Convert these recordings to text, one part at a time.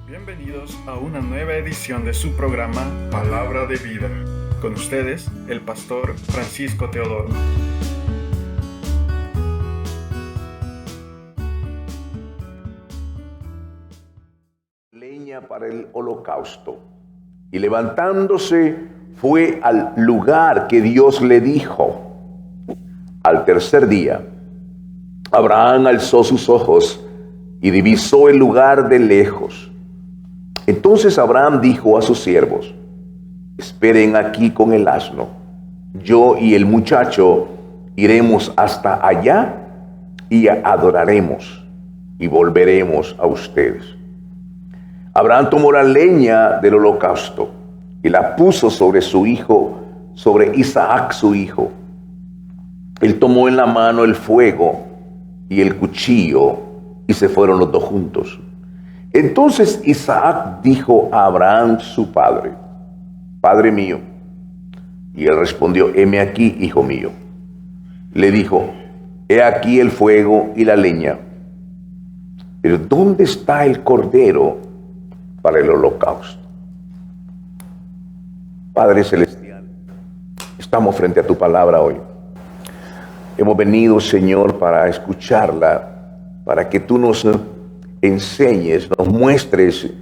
Bienvenidos a una nueva edición de su programa Palabra de Vida. Con ustedes, el pastor Francisco Teodoro. Leña para el holocausto. Y levantándose fue al lugar que Dios le dijo. Al tercer día, Abraham alzó sus ojos y divisó el lugar de lejos. Entonces Abraham dijo a sus siervos: esperen aquí con el asno. Yo y el muchacho iremos hasta allá y adoraremos y volveremos a ustedes. Abraham tomó la leña del holocausto y la puso sobre su hijo, sobre Isaac su hijo. Él tomó en la mano el fuego y el cuchillo y se fueron los dos juntos. Entonces Isaac dijo a Abraham su padre: Padre mío. Y él respondió: heme aquí, hijo mío. Le dijo: he aquí el fuego y la leña, pero ¿dónde está el cordero para el holocausto? Padre celestial, estamos frente a tu palabra hoy. Hemos venido, Señor, para escucharla, para que tú nos enseñes, nos muestres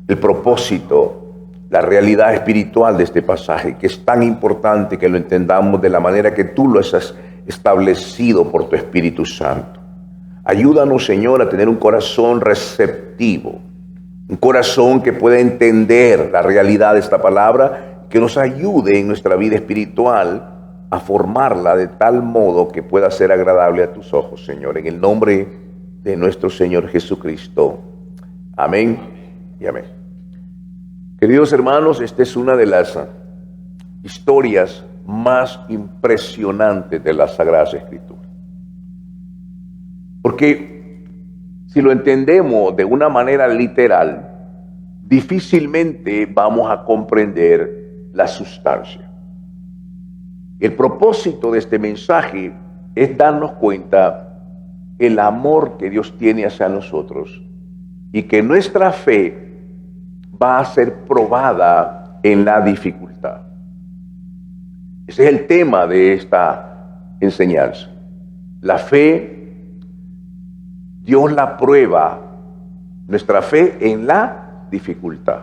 el propósito, la realidad espiritual de este pasaje, que es tan importante que lo entendamos de la manera que tú lo has establecido por tu Espíritu Santo. Ayúdanos, Señor, a tener un corazón receptivo, un corazón que pueda entender la realidad de esta palabra, que nos ayude en nuestra vida espiritual a formarla de tal modo que pueda ser agradable a tus ojos, Señor, en el nombre de nuestro Señor Jesucristo. Amén y amén. Queridos hermanos, esta es una de las historias más impresionantes de las Sagradas Escrituras. Porque si lo entendemos de una manera literal, difícilmente vamos a comprender la sustancia. El propósito de este mensaje es darnos cuenta el amor que Dios tiene hacia nosotros y que nuestra fe va a ser probada en la dificultad. Ese es el tema de esta enseñanza. La fe, Dios la prueba, nuestra fe en la dificultad.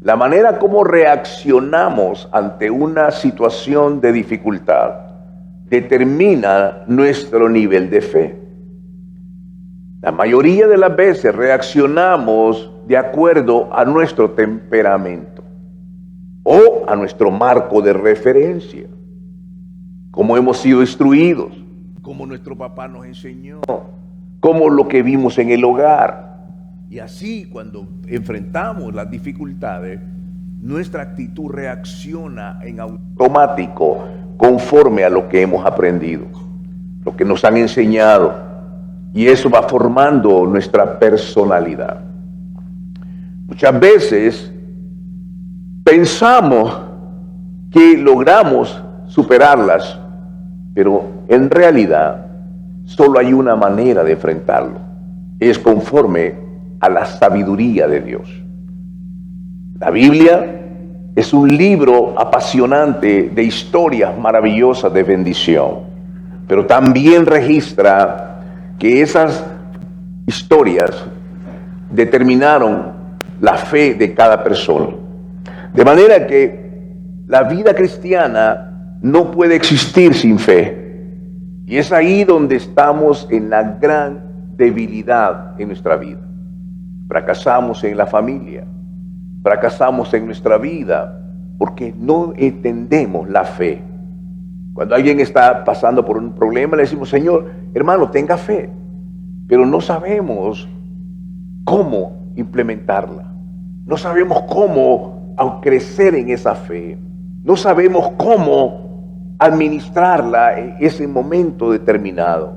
La manera como reaccionamos ante una situación de dificultad determina nuestro nivel de fe. La mayoría de las veces reaccionamos de acuerdo a nuestro temperamento o a nuestro marco de referencia, como hemos sido instruidos, como nuestro papá nos enseñó, como lo que vimos en el hogar. Y así, cuando enfrentamos las dificultades, nuestra actitud reacciona en automático conforme a lo que hemos aprendido, lo que nos han enseñado. Y eso va formando nuestra personalidad. Muchas veces pensamos que logramos superarlas, pero en realidad solo hay una manera de enfrentarlo. Es conforme a la sabiduría de Dios. La Biblia es un libro apasionante de historias maravillosas de bendición, pero también registra que esas historias determinaron la fe de cada persona. De manera que la vida cristiana no puede existir sin fe. Y es ahí donde estamos en la gran debilidad en nuestra vida. Fracasamos en la familia, fracasamos en nuestra vida porque no entendemos la fe. Cuando alguien está pasando por un problema, le decimos: Señor, hermano, tenga fe, pero no sabemos cómo implementarla. No sabemos cómo crecer en esa fe. No sabemos cómo administrarla en ese momento determinado.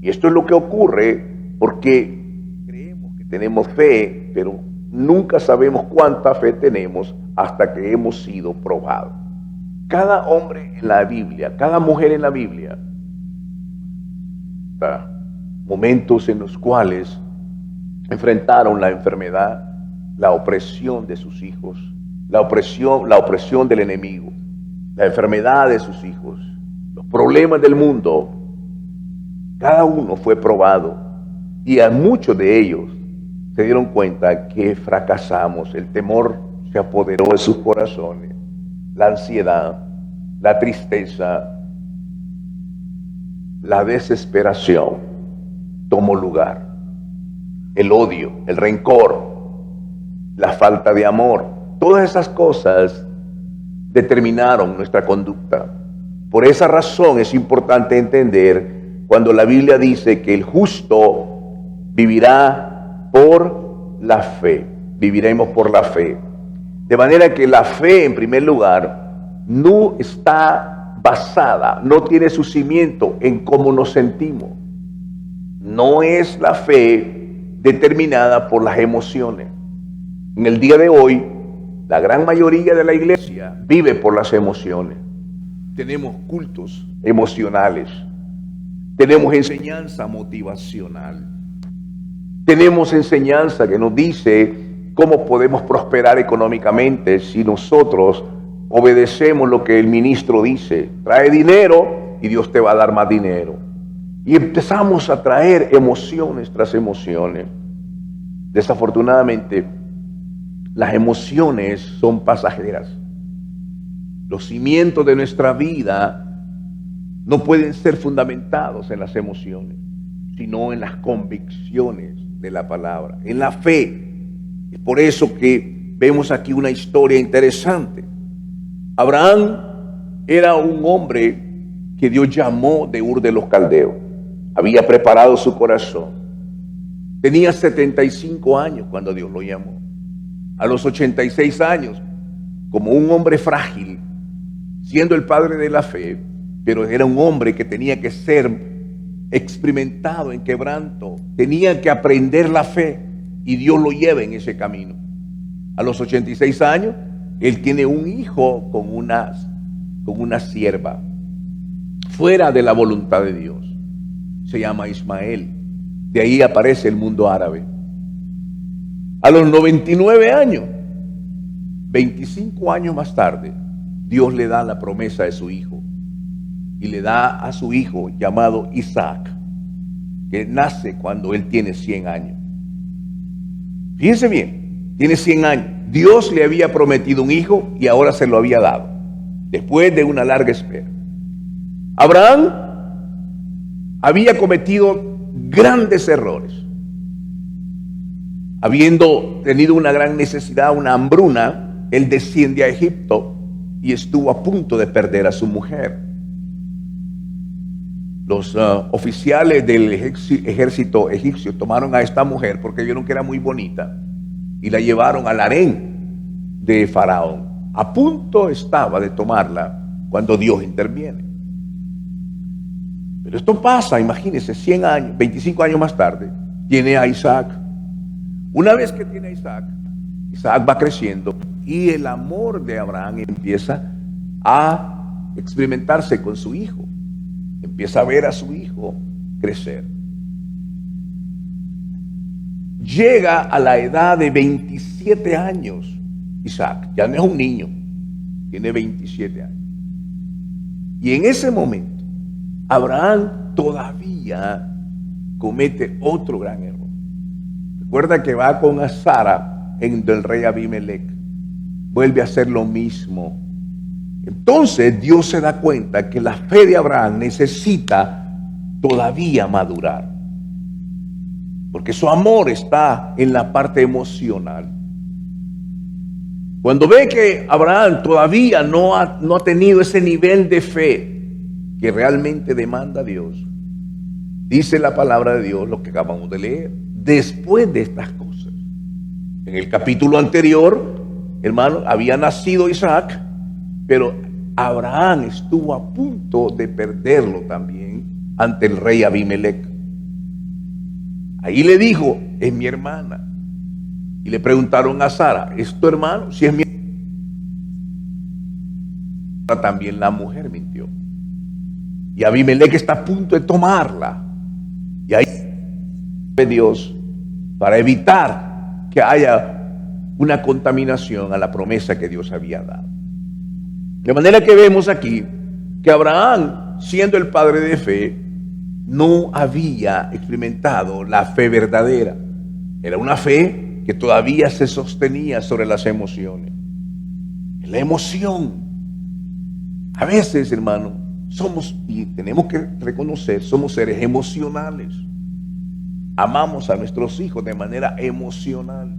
Y esto es lo que ocurre porque creemos que tenemos fe, pero nunca sabemos cuánta fe tenemos hasta que hemos sido probados. Cada hombre en la Biblia, cada mujer en la Biblia, momentos en los cuales enfrentaron la enfermedad, la opresión de sus hijos, la opresión del enemigo, la enfermedad de sus hijos, los problemas del mundo. Cada uno fue probado y a muchos de ellos se dieron cuenta que fracasamos. El temor se apoderó de sus corazones, la ansiedad, la tristeza, la desesperación tomó lugar. El odio, el rencor, la falta de amor, todas esas cosas determinaron nuestra conducta. Por esa razón es importante entender cuando la Biblia dice que el justo vivirá por la fe. Viviremos por la fe. De manera que la fe, en primer lugar, no está basada, no tiene su cimiento en cómo nos sentimos. No es la fe determinada por las emociones. En el día de hoy, la gran mayoría de la iglesia vive por las emociones. Tenemos cultos emocionales. Tenemos enseñanza motivacional. Tenemos enseñanza que nos dice cómo podemos prosperar económicamente si nosotros obedecemos lo que el ministro dice. Trae dinero y Dios te va a dar más dinero. Y empezamos a traer emociones tras emociones. Desafortunadamente, las emociones son pasajeras. Los cimientos de nuestra vida no pueden ser fundamentados en las emociones, sino en las convicciones de la palabra, en la fe. Es por eso que vemos aquí una historia interesante. Abraham era un hombre que Dios llamó de Ur de los Caldeos. Había preparado su corazón. Tenía 75 años cuando Dios lo llamó. A los 86 años, como un hombre frágil, siendo el padre de la fe, pero era un hombre que tenía que ser experimentado en quebranto, tenía que aprender la fe y Dios lo lleva en ese camino. A los 86 años, él tiene un hijo con una sierva, fuera de la voluntad de Dios. Se llama Ismael. De ahí aparece el mundo árabe. A los 99 años, 25 años más tarde, Dios le da la promesa de su hijo. Y le da a su hijo llamado Isaac, que nace cuando él tiene 100 años. Fíjense bien, tiene 100 años. Dios le había prometido un hijo y ahora se lo había dado, después de una larga espera. Abraham había cometido grandes errores. Habiendo tenido una gran necesidad, una hambruna, él desciende a Egipto y estuvo a punto de perder a su mujer. Los oficiales del ejército egipcio tomaron a esta mujer porque vieron que era muy bonita y la llevaron al harén de Faraón. A punto estaba de tomarla cuando Dios interviene. Pero esto pasa, imagínense, 100 años, 25 años más tarde, tiene a Isaac. Una vez que tiene a Isaac, Isaac va creciendo y el amor de Abraham empieza a experimentarse con su hijo. Empieza a ver a su hijo crecer. Llega a la edad de 27 años. Isaac ya no es un niño, tiene 27 años. Y en ese momento, Abraham todavía comete otro gran error. Recuerda que va con Sara en el rey Abimelech. Vuelve a hacer lo mismo. Entonces Dios se da cuenta que la fe de Abraham necesita todavía madurar, porque su amor está en la parte emocional. Cuando ve que Abraham todavía no ha tenido ese nivel de fe que realmente demanda Dios, dice la palabra de Dios lo que acabamos de leer. Después de estas cosas, en el capítulo anterior, hermano, había nacido Isaac, pero Abraham estuvo a punto de perderlo también ante el rey Abimelech. Ahí le dijo, es mi hermana. Y le preguntaron a Sara, ¿es tu hermano? Si es mi hermano. También la mujer mintió. Y Abimelech está a punto de tomarla. Y ahí Dios, para evitar que haya una contaminación a la promesa que Dios había dado. De manera que vemos aquí que Abraham, siendo el padre de fe, no había experimentado la fe verdadera. Era una fe que todavía se sostenía sobre las emociones. La emoción. A veces, hermano, somos, y tenemos que reconocer, somos seres emocionales. Amamos a nuestros hijos de manera emocional.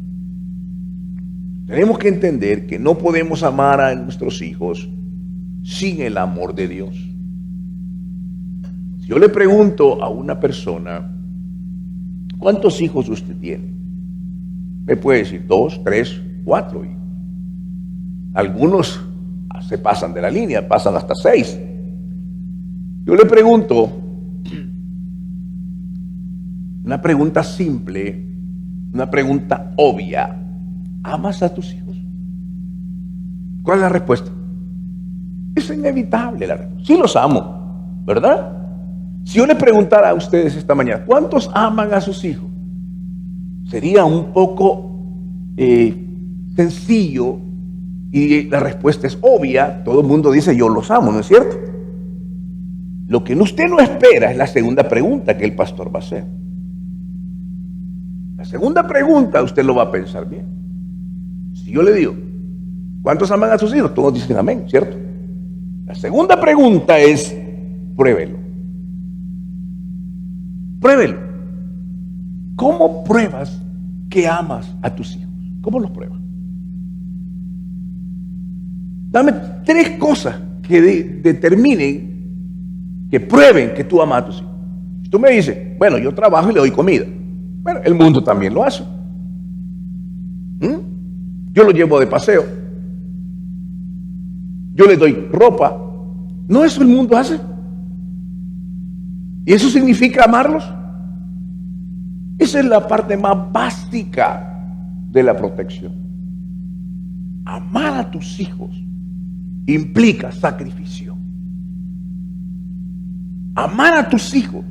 Tenemos que entender que no podemos amar a nuestros hijos sin el amor de Dios. Si yo le pregunto a una persona, ¿cuántos hijos usted tiene? Me puede decir 2, 3, 4 hijos. Algunos se pasan de la línea, pasan hasta 6. Yo le pregunto, una pregunta simple, una pregunta obvia: ¿amas a tus hijos? ¿Cuál es la respuesta? Es inevitable la respuesta. Sí los amo, ¿verdad? Si yo le preguntara a ustedes esta mañana, ¿cuántos aman a sus hijos? Sería un poco sencillo y la respuesta es obvia. Todo el mundo dice yo los amo, ¿no es cierto? Lo que usted no espera es la segunda pregunta que el pastor va a hacer. La segunda pregunta usted lo va a pensar bien. Si yo le digo, ¿cuántos aman a sus hijos? Todos dicen amén, ¿cierto? La segunda pregunta es, pruébelo. Pruébelo. ¿Cómo pruebas que amas a tus hijos? ¿Cómo los pruebas? Dame 3 cosas que determinen, que prueben que tú amas a tus hijos. Si tú me dices, bueno, yo trabajo y le doy comida. Bueno, el mundo también lo hace. Yo lo llevo de paseo. Yo le doy ropa. ¿No eso el mundo hace? ¿Y eso significa amarlos? Esa es la parte más básica de la protección. Amar a tus hijos implica sacrificio. Amar a tus hijos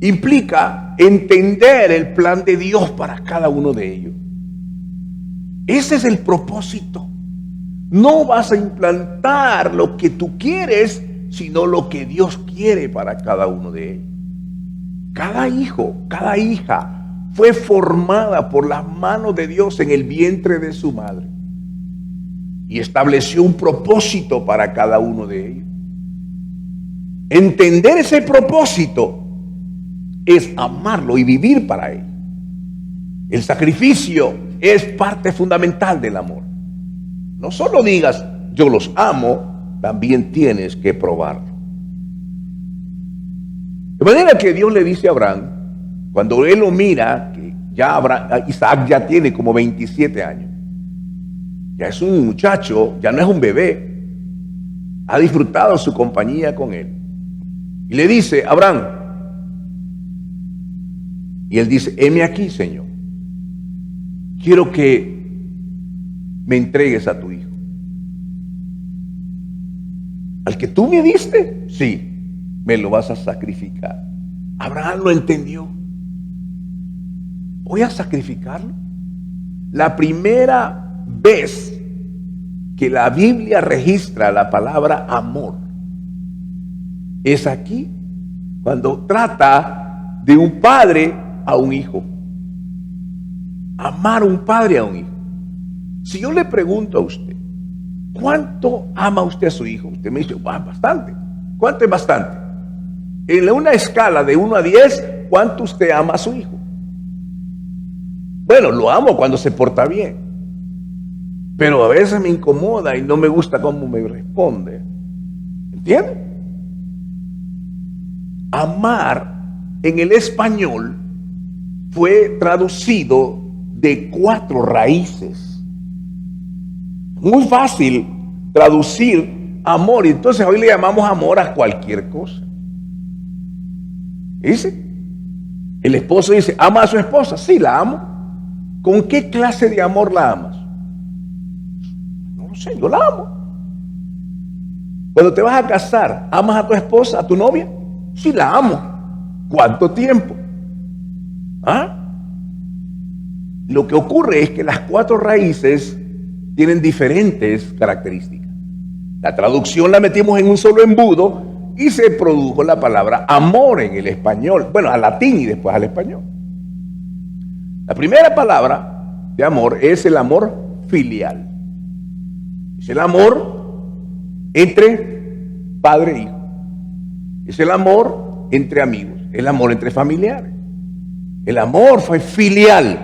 implica entender el plan de Dios para cada uno de ellos. Ese es el propósito. No vas a implantar lo que tú quieres, sino lo que Dios quiere para cada uno de ellos. Cada hijo, cada hija fue formada por las manos de Dios en el vientre de su madre y estableció un propósito para cada uno de ellos. Entender ese propósito es amarlo y vivir para él. El sacrificio es parte fundamental del amor. No solo digas yo los amo, también tienes que probarlo. De manera que Dios le dice a Abraham, cuando él lo mira, que ya Isaac ya tiene como 27 años, ya es un muchacho, ya no es un bebé, ha disfrutado su compañía con él, y le dice, Abraham, y él dice, heme aquí, Señor, quiero que me entregues a tu hijo. ¿Al que tú me diste? Sí, me lo vas a sacrificar. Abraham lo entendió. ¿Voy a sacrificarlo? La primera vez que la Biblia registra la palabra amor es aquí, cuando trata de un padre a un hijo. Amar a un padre a un hijo. Si yo le pregunto a usted, ¿cuánto ama usted a su hijo? Usted me dice, bastante. ¿Cuánto es bastante? En una escala de 1 a 10, ¿cuánto usted ama a su hijo? Bueno, lo amo cuando se porta bien, pero a veces me incomoda y no me gusta cómo me responde. ¿Entiende? Amar en el español fue traducido de 4 raíces. Muy fácil traducir amor, y entonces hoy le llamamos amor a cualquier cosa. ¿Dice? El esposo dice, ¿ama a su esposa? Sí, la amo. ¿Con qué clase de amor la amas? No lo sé, yo la amo. Cuando te vas a casar, ¿amas a tu esposa, a tu novia? Sí, la amo. ¿Cuánto tiempo? ¿Ah? Lo que ocurre es que las 4 raíces tienen diferentes características. La traducción la metimos en un solo embudo y se produjo la palabra amor en el español. Bueno, al latín y después al español. La primera palabra de amor es el amor filial. Es el amor entre padre e hijo. Es el amor entre amigos. El amor entre familiares. El amor fue filial.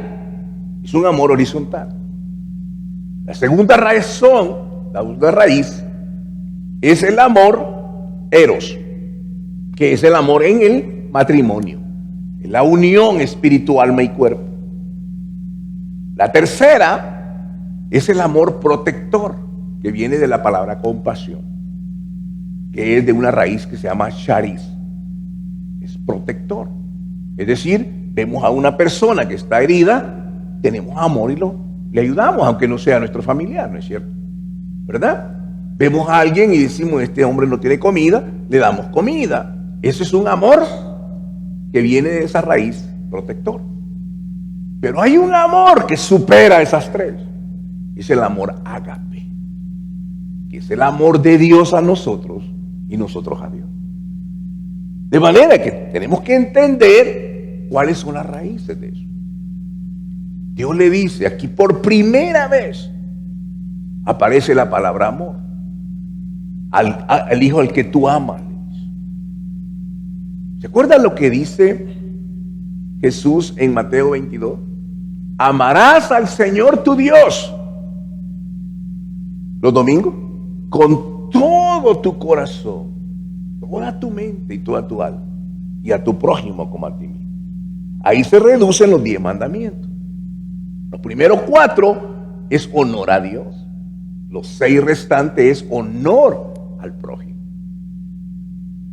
Es un amor horizontal. La segunda raíz es el amor eros, que es el amor en el matrimonio, en la unión espiritual, alma y cuerpo. La tercera es el amor protector, que viene de la palabra compasión, que es de una raíz que se llama charis. Es protector. Es decir, vemos a una persona que está herida, tenemos amor y le ayudamos, aunque no sea nuestro familiar, ¿no es cierto? ¿Verdad? Vemos a alguien y decimos, este hombre no tiene comida, le damos comida. Eso es un amor que viene de esa raíz protector. Pero hay un amor que supera esas 3. Es el amor ágape, que es el amor de Dios a nosotros y nosotros a Dios. De manera que tenemos que entender cuáles son las raíces de eso. Dios le dice aquí por primera vez, aparece la palabra amor. Al hijo al que tú amas. ¿Se acuerdan lo que dice Jesús en Mateo 22? Amarás al Señor tu Dios los domingos con todo tu corazón, toda tu mente y toda tu alma, y a tu prójimo como a ti mismo. Ahí se reducen los 10 mandamientos. Los primeros 4 es honor a Dios. Los 6 restantes es honor al prójimo.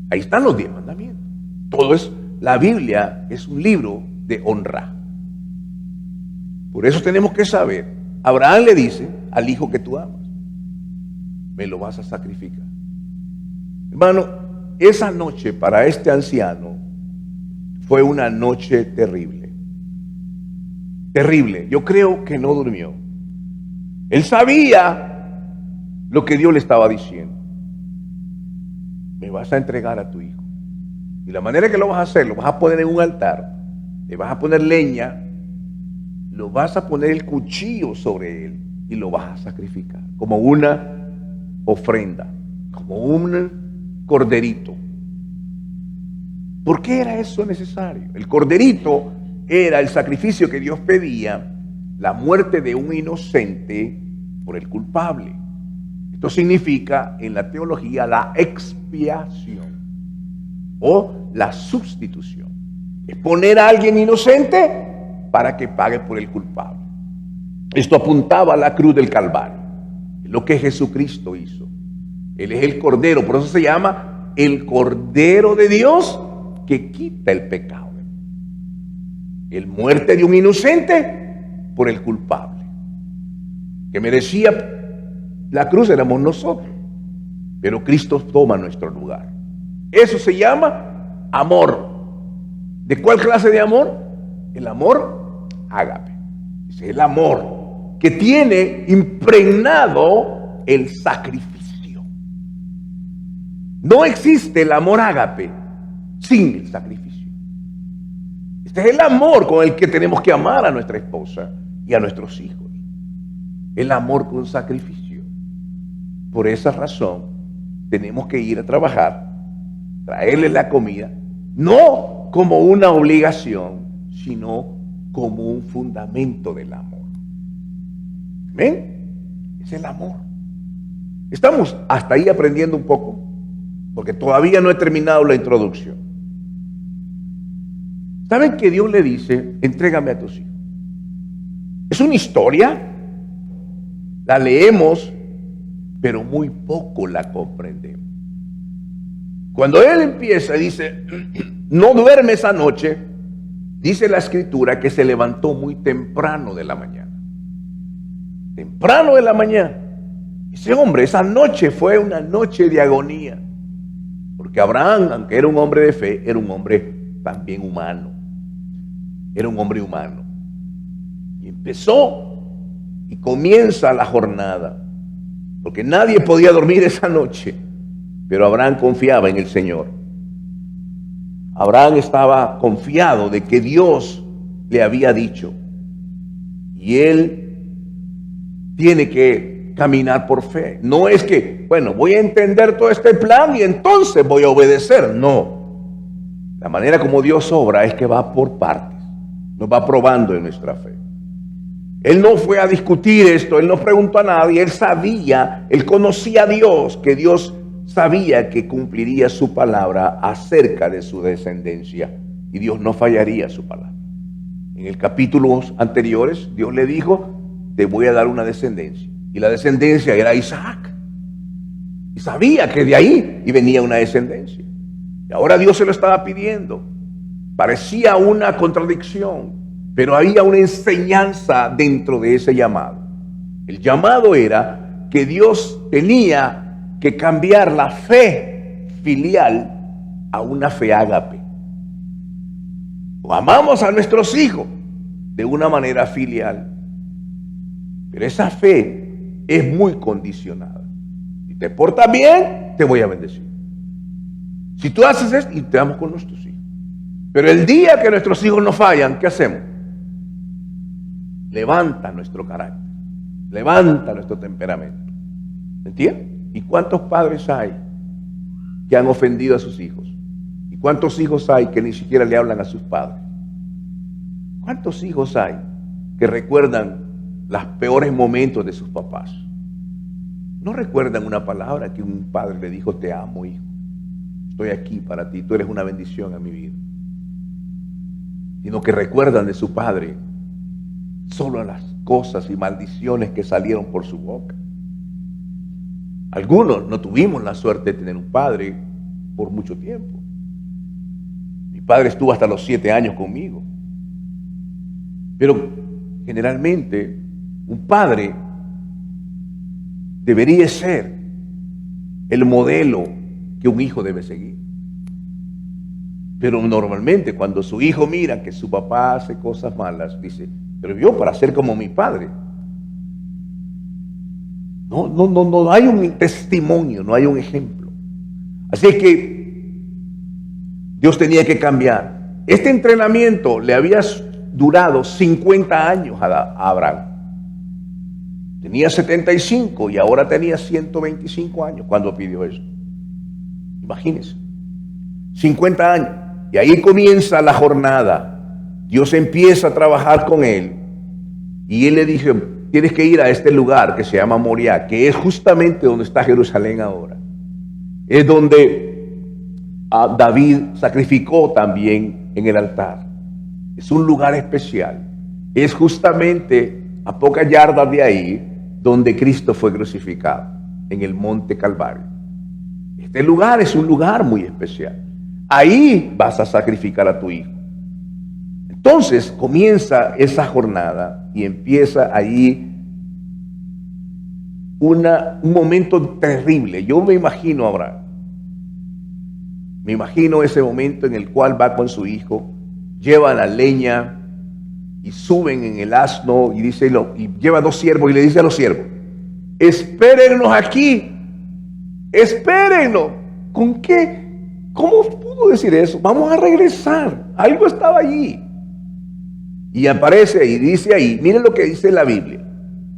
Ahí están los 10 mandamientos. Todo es, la Biblia es un libro de honra. Por eso tenemos que saber, Abraham le dice al hijo que tú amas, me lo vas a sacrificar. Hermano, esa noche para este anciano fue una noche terrible. Terrible. Yo creo que no durmió. Él sabía lo que Dios le estaba diciendo. Me vas a entregar a tu hijo. Y la manera que lo vas a hacer, lo vas a poner en un altar, le vas a poner leña, lo vas a poner el cuchillo sobre él y lo vas a sacrificar como una ofrenda, como un corderito. ¿Por qué era eso necesario? El corderito era el sacrificio que Dios pedía, la muerte de un inocente por el culpable. Esto significa en la teología la expiación o la sustitución. Es poner a alguien inocente para que pague por el culpable. Esto apuntaba a la cruz del Calvario, lo que Jesucristo hizo. Él es el Cordero, por eso se llama el Cordero de Dios que quita el pecado. El muerte de un inocente por el culpable. Que merecía la cruz éramos nosotros, pero Cristo toma nuestro lugar. Eso se llama amor. ¿De cuál clase de amor? El amor ágape. Es el amor que tiene impregnado el sacrificio. No existe el amor ágape sin el sacrificio. Este es el amor con el que tenemos que amar a nuestra esposa y a nuestros hijos. El amor con sacrificio. Por esa razón tenemos que ir a trabajar, traerles la comida, no como una obligación, sino como un fundamento del amor. ¿Ven? Es el amor. Estamos hasta ahí aprendiendo un poco, porque todavía no he terminado la introducción. ¿Saben que Dios le dice, entrégame a tus hijos? Es una historia, la leemos, pero muy poco la comprendemos. Cuando Él empieza y dice, no duerme esa noche, dice la Escritura que se levantó muy temprano de la mañana. Temprano de la mañana. Ese hombre, esa noche fue una noche de agonía. Porque Abraham, aunque era un hombre de fe, era un hombre también humano. Era un hombre humano. Y Empezó y comienza la jornada, porque nadie podía dormir esa noche, pero Abraham confiaba en el Señor. Abraham estaba confiado de que Dios le había dicho, y él tiene que caminar por fe. No es que, bueno, voy a entender todo este plan y entonces voy a obedecer. No. La manera como Dios obra es que va por partes. Nos va probando en nuestra fe. Él no fue a discutir esto, él no preguntó a nadie, él sabía, él conocía a Dios, que Dios sabía que cumpliría su palabra acerca de su descendencia, y Dios no fallaría su palabra. En el capítulos anteriores, Dios le dijo, te voy a dar una descendencia, y la descendencia era Isaac, y sabía que de ahí y venía una descendencia, y ahora Dios se lo estaba pidiendo. Parecía una contradicción, pero había una enseñanza dentro de ese llamado. El llamado era que Dios tenía que cambiar la fe filial a una fe ágape. Amamos a nuestros hijos de una manera filial, pero esa fe es muy condicionada. Si te portas bien, te voy a bendecir. Si tú haces esto, y te damos con nuestros hijos. Pero el día que nuestros hijos nos fallan, ¿qué hacemos? Levanta nuestro carácter, levanta nuestro temperamento. ¿Entiendes? ¿Y cuántos padres hay que han ofendido a sus hijos? ¿Y cuántos hijos hay que ni siquiera le hablan a sus padres? ¿Cuántos hijos hay que recuerdan los peores momentos de sus papás? No recuerdan una palabra que un padre le dijo, te amo, hijo. Estoy aquí para ti, tú eres una bendición a mi vida. Sino que recuerdan de su padre solo las cosas y maldiciones que salieron por su boca. Algunos no tuvimos la suerte de tener un padre por mucho tiempo. Mi padre estuvo hasta los 7 años conmigo. Pero generalmente un padre debería ser el modelo que un hijo debe seguir. Pero normalmente cuando su hijo mira que su papá hace cosas malas, dice, pero yo para ser como mi padre. No hay un testimonio, no hay un ejemplo. Así que Dios tenía que cambiar. Este entrenamiento le había durado 50 años a Abraham. Tenía 75 y ahora tenía 125 años cuando pidió eso. Imagínense, 50 años. Y ahí comienza la jornada. Dios empieza a trabajar con él. Y él le dijo, tienes que ir a este lugar que se llama Moriah, que es justamente donde está Jerusalén ahora. Es donde David sacrificó también en el altar. Es un lugar especial. Es justamente a pocas yardas de ahí donde Cristo fue crucificado, en el monte Calvario. Este lugar es un lugar muy especial. Ahí vas a sacrificar a tu hijo. Entonces comienza esa jornada y empieza ahí un momento terrible. Yo me imagino a Abraham. Me imagino ese momento en el cual va con su hijo, lleva la leña y suben en el asno y lleva 2 siervos y le dice a los siervos, espérennos aquí, espérennos. ¿Con qué? ¿Cómo pudo decir eso? Vamos a regresar. Algo estaba allí. Y aparece y dice ahí, miren lo que dice la Biblia.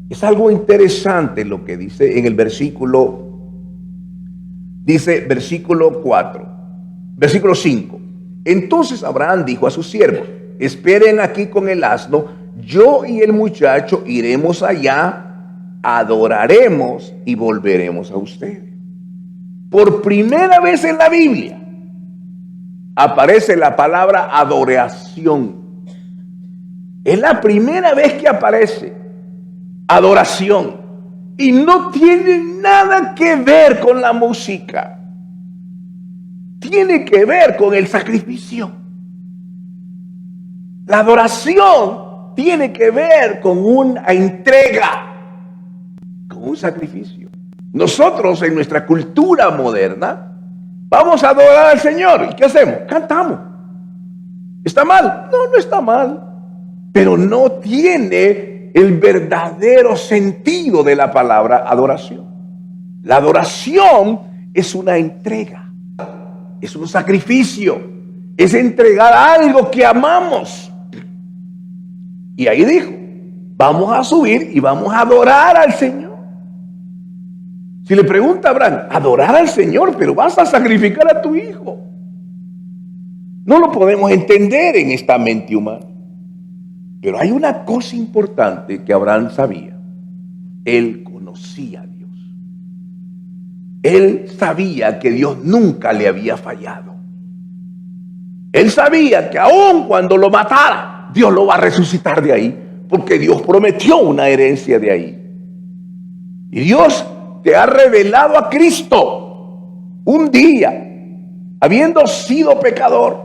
Es algo interesante lo que dice en el versículo, dice versículo 4, versículo 5. Entonces Abraham dijo a sus siervos, esperen aquí con el asno, yo y el muchacho iremos allá, adoraremos y volveremos a ustedes. Por primera vez en la Biblia aparece la palabra adoración. Es la primera vez que aparece adoración. Y no tiene nada que ver con la música. Tiene que ver con el sacrificio. La adoración tiene que ver con una entrega, con un sacrificio. Nosotros en nuestra cultura moderna vamos a adorar al Señor. ¿Y qué hacemos? Cantamos. ¿Está mal? No, no está mal. pero no tiene el verdadero sentido de la palabra adoración. La adoración es una entrega, es un sacrificio, es entregar algo que amamos. Y ahí dijo, vamos a subir y vamos a adorar al Señor. Si le pregunta a Abraham, adorar al Señor, pero vas a sacrificar a tu hijo. No lo podemos entender en esta mente humana. Pero hay una cosa importante que Abraham sabía. Él conocía a Dios. Él sabía que Dios nunca le había fallado. Él sabía que aun cuando lo matara, Dios lo va a resucitar de ahí, porque Dios prometió una herencia de ahí. Y Dios te ha revelado a Cristo un día, habiendo sido pecador,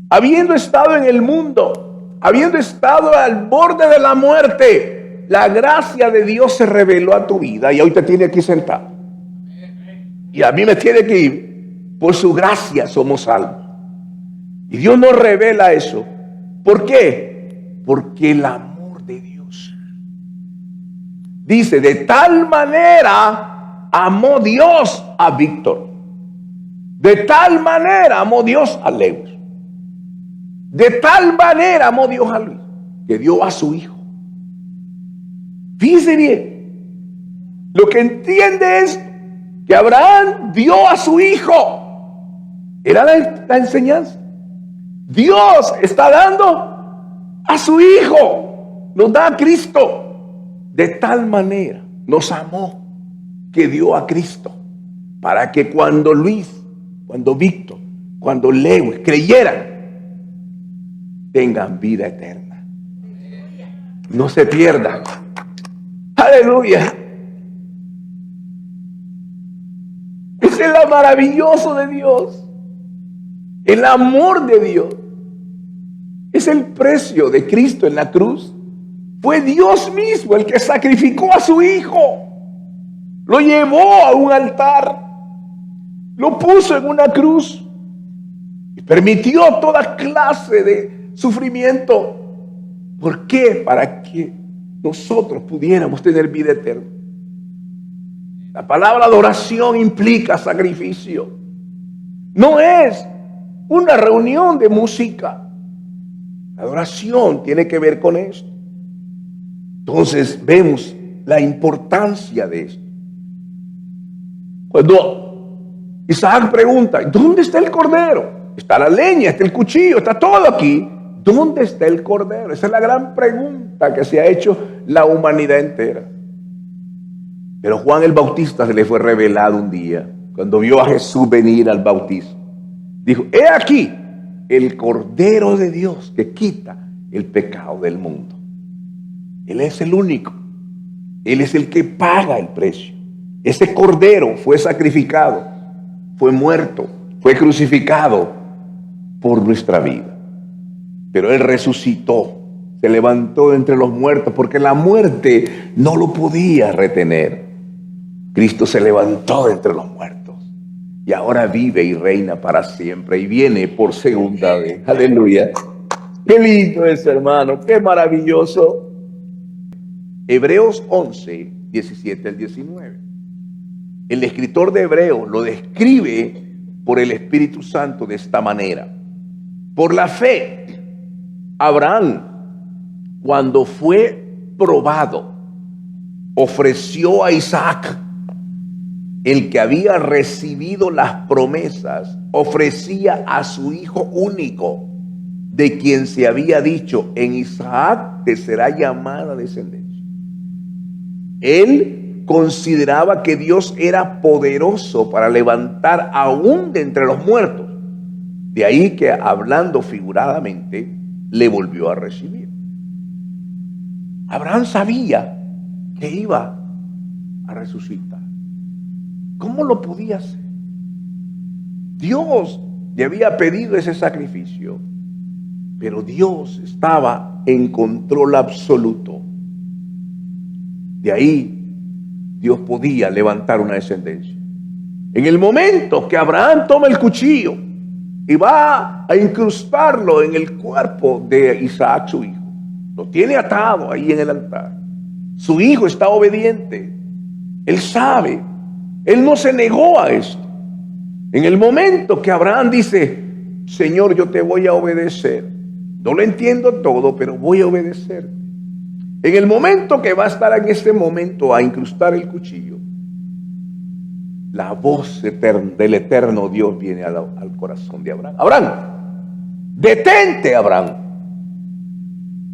habiendo estado en el mundo, habiendo estado al borde de la muerte. La gracia de Dios se reveló a tu vida y hoy te tiene aquí sentado. Y a mí me tiene que ir. Por su gracia somos salvos. Y Dios nos revela eso. ¿Por qué? Porque el amor de Dios. Dice, de tal manera amó Dios a Víctor. De tal manera amó Dios a Lewis. De tal manera amó Dios a Luis, que dio a su hijo. Fíjense bien. Lo que entiende es que Abraham dio a su hijo. Era la enseñanza. Dios está dando a su hijo. Nos da a Cristo. De tal manera nos amó que dio a Cristo. Para que cuando Luis, cuando Víctor, cuando Lewis creyeran, tengan vida eterna. No se pierdan. Aleluya. Ese es lo maravilloso de Dios. El amor de Dios. Es el precio de Cristo en la cruz. Fue Dios mismo el que sacrificó a su hijo. Lo llevó a un altar. Lo puso en una cruz. Y permitió toda clase de sufrimiento. ¿Por qué? Para que nosotros pudiéramos tener vida eterna. La palabra adoración implica sacrificio. No es una reunión de música. La adoración tiene que ver con esto. Entonces vemos la importancia de esto. Cuando Isaac pregunta, ¿dónde está el cordero? Está la leña, está el cuchillo, está todo aquí. ¿Dónde está el cordero? Esa es la gran pregunta que se ha hecho la humanidad entera. Pero Juan el Bautista se le fue revelado un día, cuando vio a Jesús venir al bautismo. Dijo, he aquí el Cordero de Dios que quita el pecado del mundo. Él es el único. Él es el que paga el precio. Ese Cordero fue sacrificado, fue muerto, fue crucificado por nuestra vida. Pero Él resucitó, se levantó entre los muertos, porque la muerte no lo podía retener. Cristo se levantó de entre los muertos y ahora vive y reina para siempre y viene por segunda vez. Aleluya. Qué lindo es, hermano, qué maravilloso. Hebreos 11, 17 al 19. El escritor de Hebreos lo describe por el Espíritu Santo de esta manera. Por la fe, Abraham, cuando fue probado, ofreció a Isaac, el que había recibido las promesas, ofrecía a su hijo único, de quien se había dicho, en Isaac te será llamada descendencia. Él consideraba que Dios era poderoso para levantar aún de entre los muertos. De ahí que, hablando figuradamente, le volvió a recibir. Abraham sabía que iba a resucitar. ¿Cómo lo podía hacer? Dios le había pedido ese sacrificio, pero Dios estaba en control absoluto. De ahí Dios podía levantar una descendencia. En el momento que Abraham toma el cuchillo y va a incrustarlo en el cuerpo de Isaac, su hijo, Lo tiene atado ahí en el altar. Su hijo está obediente. Él sabe. Él no se negó a esto. En el momento que Abraham dice, Señor, yo te voy a obedecer. No lo entiendo todo, pero voy a obedecer. En el momento que va a estar en este momento a incrustar el cuchillo, la voz del eterno Dios viene al corazón de Abraham. Abraham, detente, Abraham.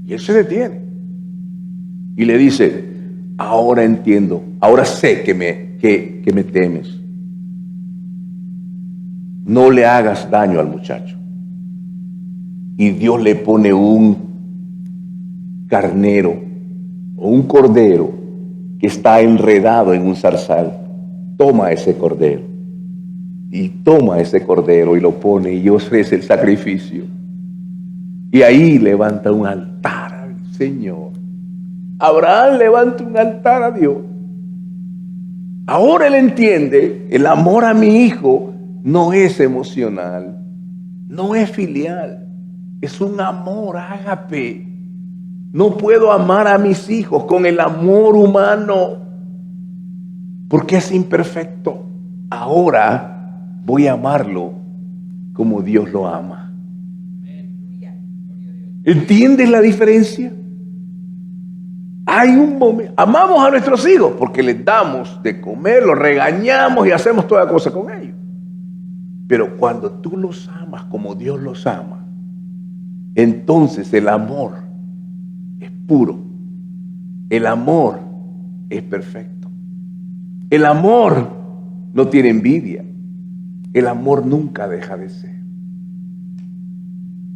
Y él se detiene. Y le dice, ahora entiendo, ahora sé que me temes. No le hagas daño al muchacho. Y Dios le pone un carnero o un cordero que está enredado en un zarzal. Toma ese cordero. Y toma ese cordero y lo pone y ofrece el sacrificio. Y ahí levanta un altar al Señor. Abraham levanta un altar a Dios. Ahora él entiende, el amor a mi hijo no es emocional, no es filial, es un amor ágape. No puedo amar a mis hijos con el amor humano porque es imperfecto. Ahora voy a amarlo como Dios lo ama. ¿Entiendes la diferencia? Hay un momento, amamos a nuestros hijos porque les damos de comer, los regañamos y hacemos toda cosa con ellos. Pero cuando tú los amas como Dios los ama, entonces el amor es puro. El amor es perfecto. El amor no tiene envidia. El amor nunca deja de ser.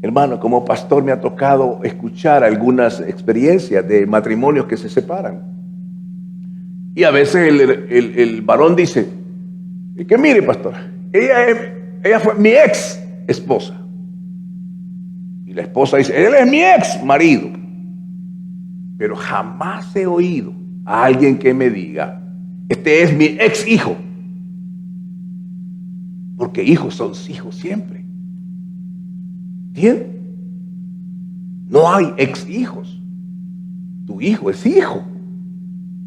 Hermano, como pastor me ha tocado escuchar algunas experiencias de matrimonios que se separan. Y a veces el varón dice, que mire, pastor, ella fue mi ex esposa. Y la esposa dice, él es mi ex marido. Pero jamás he oído a alguien que me diga, este es mi ex hijo. Porque hijos son hijos siempre. ¿Entiendes? No hay ex hijos. Tu hijo es hijo.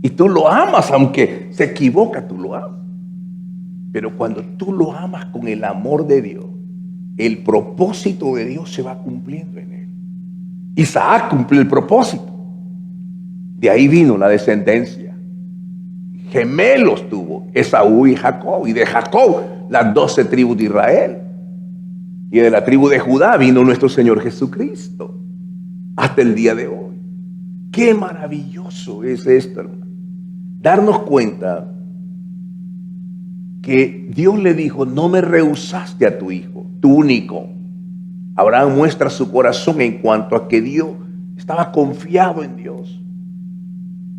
Y tú lo amas, aunque se equivoca, tú lo amas. Pero cuando tú lo amas con el amor de Dios, el propósito de Dios se va cumpliendo en él. Isaac cumplió el propósito. De ahí vino la descendencia. Gemelos tuvo Esaú y Jacob. Y de Jacob las 12 tribus de Israel. Y de la tribu de Judá vino nuestro Señor Jesucristo. Hasta el día de hoy. Qué maravilloso es esto, hermano. Darnos cuenta que Dios le dijo, no me rehusaste a tu hijo, tu único. Abraham muestra su corazón en cuanto a que Dios estaba confiado en Dios.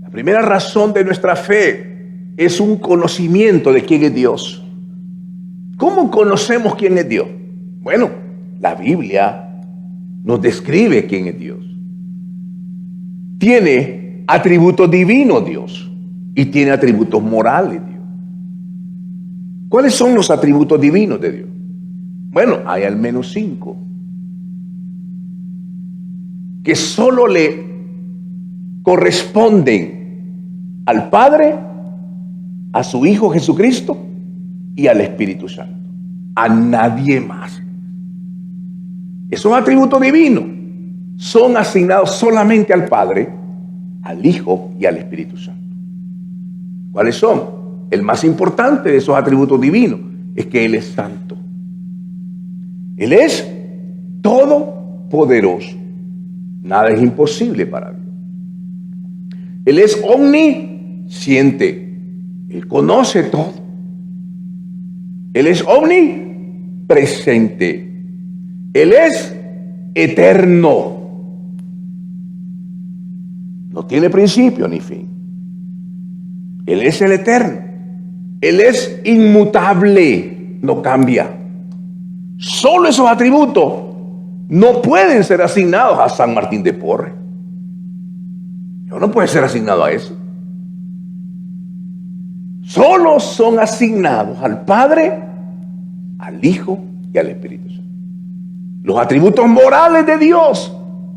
La primera razón de nuestra fe es un conocimiento de quién es Dios. ¿Cómo conocemos quién es Dios? Bueno, la Biblia nos describe quién es Dios. Tiene atributos divinos Dios y tiene atributos morales Dios. ¿Cuáles son los atributos divinos de Dios? Bueno, hay al menos 5 que solo le corresponden al Padre, a su Hijo Jesucristo y al Espíritu Santo. A nadie más. Esos atributos divinos son asignados solamente al Padre, al Hijo y al Espíritu Santo. ¿Cuáles son? El más importante de esos atributos divinos es que Él es santo. Él es todopoderoso. Nada es imposible para Dios. Él es omnisciente. Él conoce todo. Él es omnipresente. Él es eterno. No tiene principio ni fin. Él es el eterno. Él es inmutable. No cambia. Solo esos atributos no pueden ser asignados a San Martín de Porres. No puede ser asignado a eso. Solo son asignados al Padre, al Hijo y al Espíritu Santo. Los atributos morales de Dios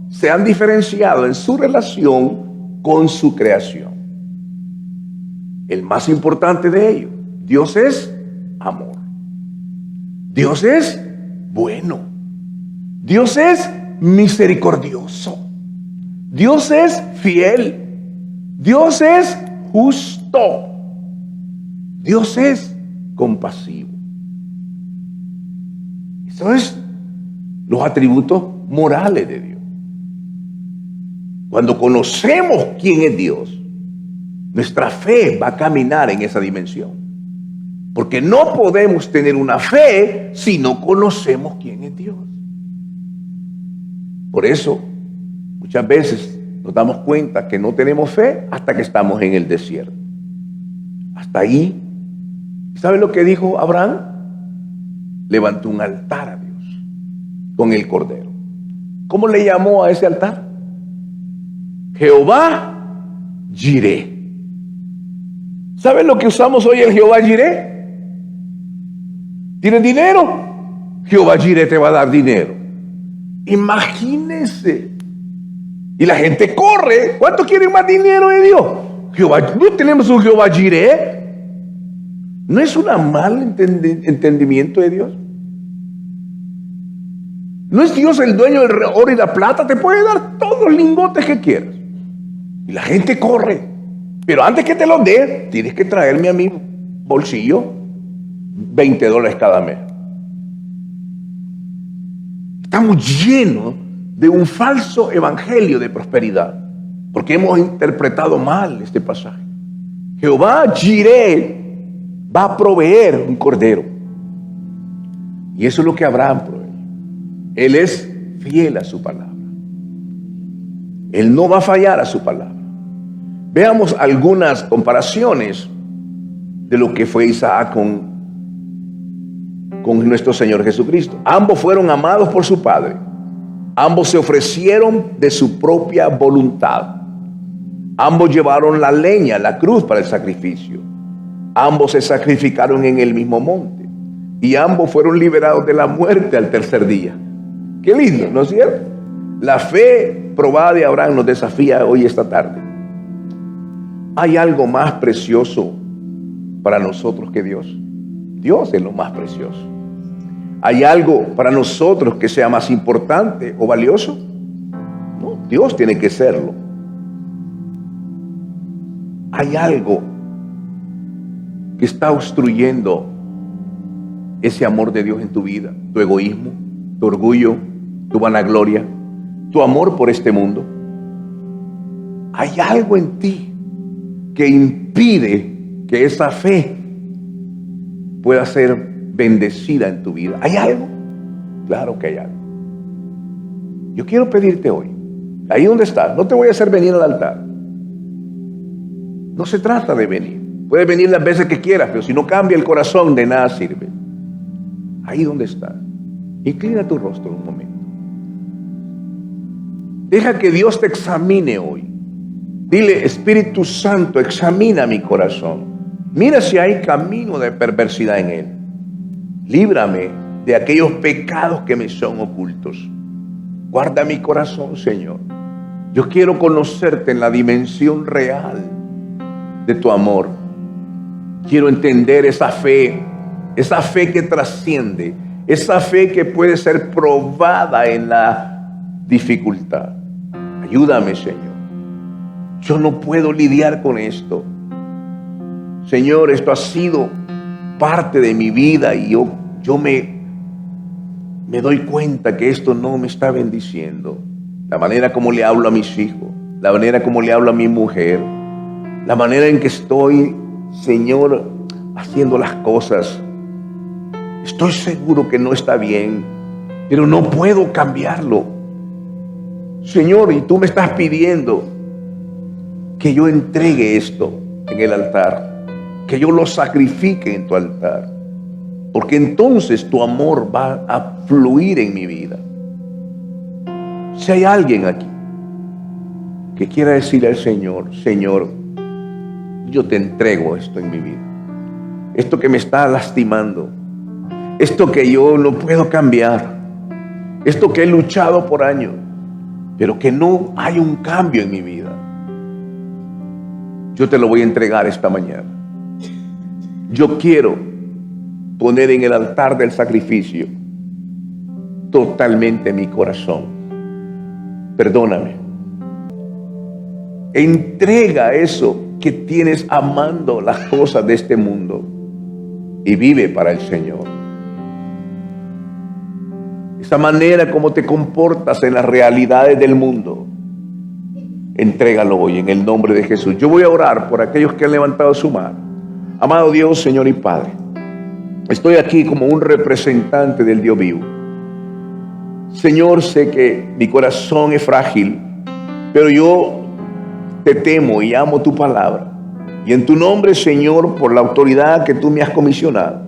se han diferenciado en su relación con su creación. El más importante de ellos, Dios es amor. Dios es bueno. Dios es misericordioso. Dios es fiel. Dios es justo. Dios es compasivo. Eso es los atributos morales de Dios. Cuando conocemos quién es Dios, nuestra fe va a caminar en esa dimensión. Porque no podemos tener una fe si no conocemos quién es Dios. Por eso, muchas veces nos damos cuenta que no tenemos fe hasta que estamos en el desierto. Hasta ahí. ¿Sabe lo que dijo Abraham? Levantó un altar a Dios con el cordero. ¿Cómo le llamó a ese altar? Jehová Jireh. ¿Saben lo que usamos hoy el Jehová Jireh? ¿Tienes dinero? Jehová Jireh te va a dar dinero. Imagínense. Y la gente corre. ¿Cuánto quieren más dinero de Dios? Jehová, no tenemos un Jehová Jireh. ¿No es un mal entendimiento de Dios? ¿No es Dios el dueño del oro y la plata? Te puede dar todos los lingotes que quieras. Y la gente corre. Pero antes que te los dé, tienes que traerme a mi bolsillo $20 cada mes. Estamos llenos de un falso evangelio de prosperidad, porque hemos interpretado mal este pasaje. Jehová Jireh va a proveer un cordero. Y eso es lo que Abraham provee. Él es fiel a su palabra. Él no va a fallar a su palabra. Veamos algunas comparaciones de lo que fue Isaac con nuestro Señor Jesucristo. Ambos fueron amados por su padre. Ambos se ofrecieron de su propia voluntad. Ambos llevaron la leña, la cruz para el sacrificio. Ambos se sacrificaron en el mismo monte. Y ambos fueron liberados de la muerte al tercer día. Qué lindo, ¿no es cierto? La fe probada de Abraham nos desafía hoy esta tarde. ¿Hay algo más precioso para nosotros que Dios? Dios es lo más precioso. ¿Hay algo para nosotros que sea más importante o valioso? No, Dios tiene que serlo. ¿Hay algo que está obstruyendo ese amor de Dios en tu vida? Tu egoísmo, tu orgullo, tu vanagloria, tu amor por este mundo. ¿Hay algo en ti que impide que esa fe pueda ser bendecida en tu vida? ¿Hay algo? Claro que hay algo. Yo quiero pedirte hoy, ahí donde estás, no te voy a hacer venir al altar. No se trata de venir. Puedes venir las veces que quieras, pero si no cambia el corazón, de nada sirve. Ahí donde estás, inclina tu rostro un momento. Deja que Dios te examine hoy. Dile: Espíritu Santo, examina mi corazón. Mira si hay camino de perversidad en él. Líbrame de aquellos pecados que me son ocultos. Guarda mi corazón, Señor. Yo quiero conocerte en la dimensión real de tu amor. Quiero entender esa fe que trasciende, esa fe que puede ser probada en la dificultad. Ayúdame, Señor. Yo no puedo lidiar con esto. Señor, esto ha sido parte de mi vida y yo me doy cuenta que esto no me está bendiciendo. La manera como le hablo a mis hijos, la manera como le hablo a mi mujer, la manera en que estoy, Señor, haciendo las cosas. Estoy seguro que no está bien, pero no puedo cambiarlo. Señor, y tú me estás pidiendo que yo entregue esto en el altar, que yo lo sacrifique en tu altar, porque entonces tu amor va a fluir en mi vida. Si hay alguien aquí que quiera decirle al Señor: Señor, yo te entrego esto en mi vida, esto que me está lastimando, esto que yo no puedo cambiar, esto que he luchado por años, pero que no hay un cambio en mi vida. Yo te lo voy a entregar esta mañana. Yo quiero poner en el altar del sacrificio totalmente mi corazón. Perdóname. Entrega eso que tienes amando las cosas de este mundo y vive para el Señor. Esa manera como te comportas en las realidades del mundo, entrégalo hoy en el nombre de Jesús. Yo voy a orar por aquellos que han levantado su mano. Amado Dios, Señor y Padre, estoy aquí como un representante del Dios vivo. Señor, sé que mi corazón es frágil, pero yo te temo y amo tu palabra. Y en tu nombre, Señor, por la autoridad que tú me has comisionado,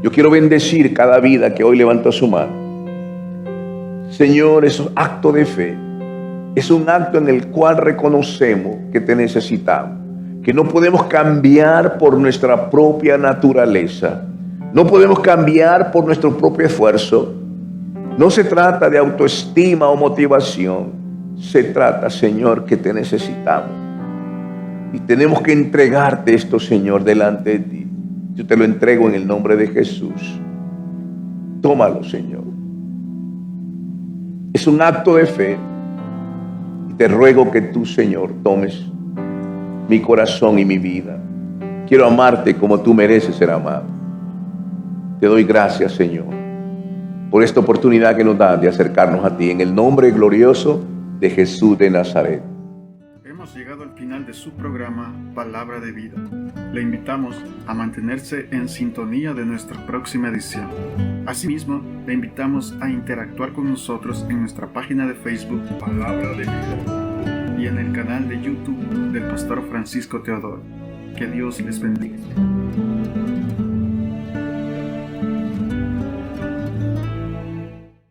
yo quiero bendecir cada vida que hoy levantó su mano. Señor, es un acto de fe. Es un acto en el cual reconocemos que te necesitamos, que no podemos cambiar por nuestra propia naturaleza, no podemos cambiar por nuestro propio esfuerzo. No se trata de autoestima o motivación, se trata, Señor, que te necesitamos. Y tenemos que entregarte esto, Señor, delante de ti. Yo te lo entrego en el nombre de Jesús. Tómalo, Señor. Es un acto de fe. Y te ruego que tú, Señor, tomes mi corazón y mi vida. Quiero amarte como tú mereces ser amado. Te doy gracias, Señor, por esta oportunidad que nos das de acercarnos a ti. En el nombre glorioso de Jesús de Nazaret. Hemos llegado al final de su programa Palabra de Vida. Le invitamos a mantenerse en sintonía de nuestra próxima edición. Asimismo, le invitamos a interactuar con nosotros en nuestra página de Facebook Palabra de Vida y en el canal de YouTube del Pastor Francisco Teodoro. Que Dios les bendiga.